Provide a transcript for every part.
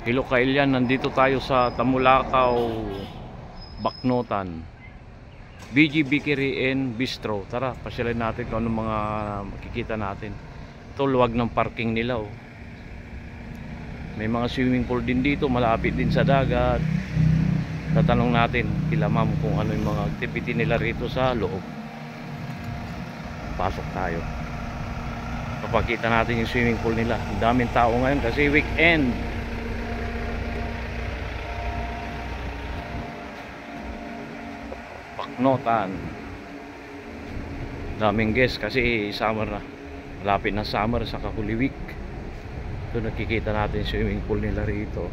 Hello Kailian, nandito tayo sa Tamulakaw, Baknotan, BG Bakery and Bistro. Tara, pasyalin natin kung anong mga makikita natin. Ito, luwag ng parking nila oh. May mga swimming pool din dito, malapit din sa dagat. Tatanong natin kila ma'am kung ano yung mga activity nila rito sa loob. Pasok tayo. Papakita natin yung swimming pool nila. Ang daming tao ngayon kasi weekend. Baknotan. Daming guest kasi summer na. Malapit na summer sa Holy Week. Ito nakikita natin yung swimming pool nila rito.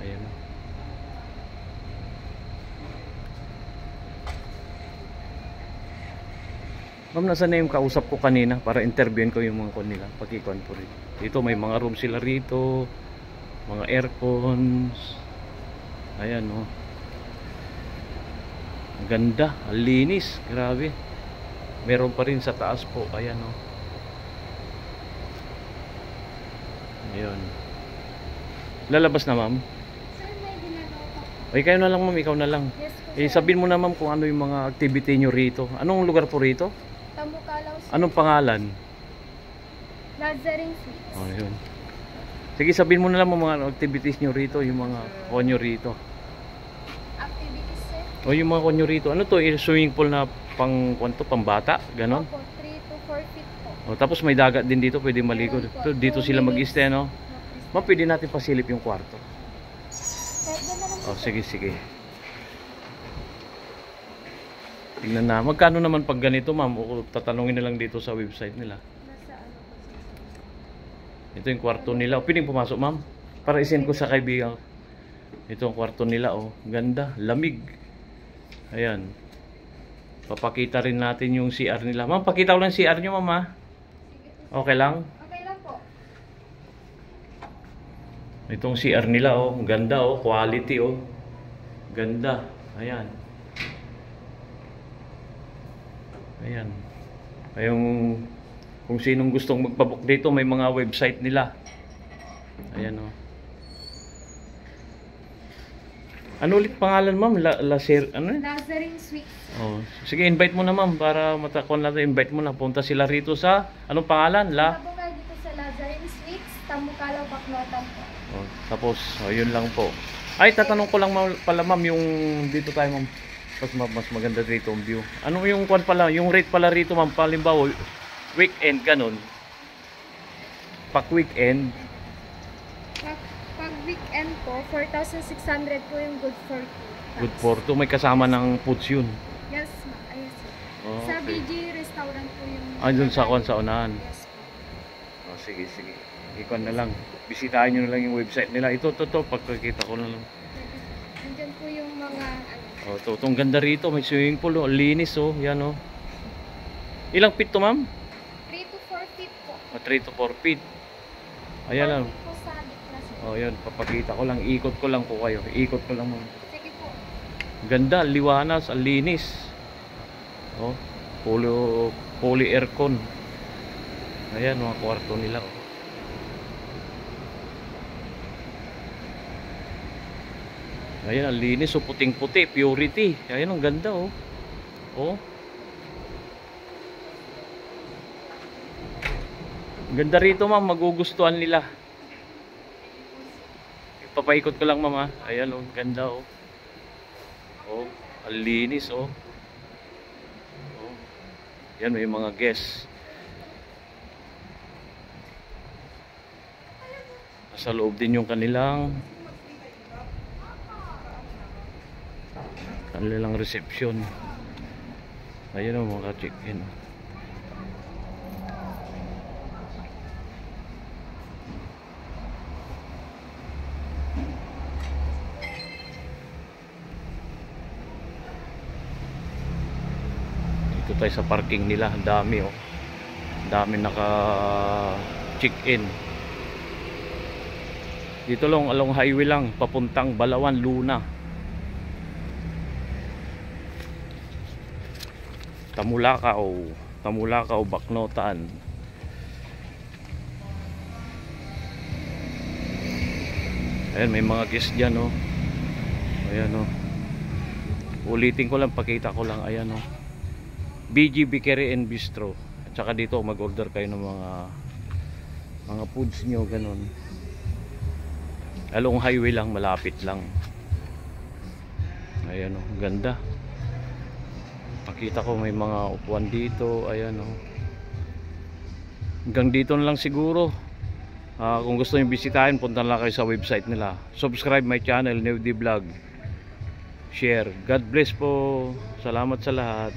Ayan o. Ma'am, nasa na yung kausap ko kanina para interviewin ko yung mga kon nila. Pag-ikuan po rin. Dito may mga room sila rito. Mga aircons. Ayan o. Ang ganda. Ang linis. Grabe. Meron pa rin sa taas po. Ayan o. Ayan. Lalabas na ma'am? Sir, may ginagawa pa. Ay, kayo na lang ma'am. Ikaw na lang. Yes po, Eh, sir. sabihin mo na ma'am kung ano yung mga activity nyo rito. Anong lugar po rito? Tamukalaw, sir. Anong pangalan? Nazarene Sweets. Oh, yun. Sige, sabihin mo na lang mga activities nyo rito, yung mga konyo rito. Activities, sir. O yung mga konyo rito. Ano to? Swimming pool na pang kwanto, pambata? Ganon? Opo, 3 to 4 feet po. O, tapos may dagat din dito, pwede maligo. Meron po. Dito 2 sila minutes. mag-stay, no? Ma'am, pwede natin pasilip yung kwarto. Kahit doon na lang, O, sir. sige, sige. Tingnan na. Magkano naman pag ganito, ma'am? O, tatanungin na lang dito sa website nila. Nasa ano po, sir. Ito yung kwarto nila. O, pwedeng pumasok, ma'am? Para isend ko sa kaibigan. Ito ang kwarto nila, oh. Ganda. Lamig. Ayan. Papakita rin natin yung CR nila. Ma'am, pakita ko lang CR nyo, ma'am, ha? Sige po. Okay lang? Okay lang po. Itong CR nila, oh. Ang ganda, oh. Quality, oh. Ganda. Ayan. Ayan. Ayong kung sinong gustong magpabook dito, may mga website nila. Ayan, oh. Ano ulit pangalan, ma'am? Ano? Nazarene Sweets. Oh, sige, invite mo na, ma'am, para matakon natin. Invite mo na. Punta sila rito sa anong pangalan? Tabo nga dito sa Nazarene Sweets, Tamukalaw, Baknotan po. Oh, tapos, oh, yun lang po. Ay, tatanong ko lang pala, ma'am, yung dito tayo, ma'am. Mas maganda dito ang view. Ano yung kwan pala? Yung rate pala rito, ma'am, palimbawa, weekend, ganun. Pag weekend, Pag weekend po, 4,600 po yung good for 2. good for two. May kasama ng foods yun. Yes, ma'am. Yes, sir. Oh, Sa okay. BG restaurant po yung... Ah, dun sa kwan sa unahan. Yes po. Oh, sige, sige. Ikon na lang. Bisitahin nyo na lang yung website nila. Ito, pagkakita ko na lang. Andyan po yung mga... Oh, itong ganda rito. May swimming pool. Oh. Linis, oh. Yan, oh. Ilang feet to, ma'am? 3 to 4 feet po. 3 to 4 feet. Ayan lang. 4 feet po sa gitna, sir. Oh, yan. Papakita ko lang. Ikot ko lang po kayo. Ikot ko lang, ma'am. Sige po. Ganda. Liwanas. Ang linis. Oh. Poly aircon. Ayan, mga kwarto nila, oh. Ayan, ang linis, so puting-puti, purity. Ayan, ang ganda, oh. Oh. Ang ganda rito, ma'am, magugustuhan nila. Papaikot ko lang, ma'am, ha. Ayan, oh, ganda, oh. Oh, ang linis, oh. Oh. Yan, may mga guests. Nasa loob din yung kanilang reception. Ayun o, mga check-in. Dito tayo sa parking nila. Ang dami, oh. Ang dami naka check-in. Dito lang, along highway lang, papuntang Balawan, Luna. Tamulakaw Baknotan. Ayan, may mga guest dyan, oh. Ayan, oh. Ulitin ko lang, pakita ko lang. Ayan, oh. BG Bakery and Bistro. At saka dito mag-order kayo ng mga foods nyo, ganun. Along highway lang, malapit lang. Ayan, oh, ganda. Pakita ko, may mga upuan dito. Ayan, oh. Hanggang dito na lang siguro. Kung gusto nyo bisitahin, punta lang kayo sa website nila. Subscribe my channel, Newdy Vlog. Share. God bless po. Salamat sa lahat.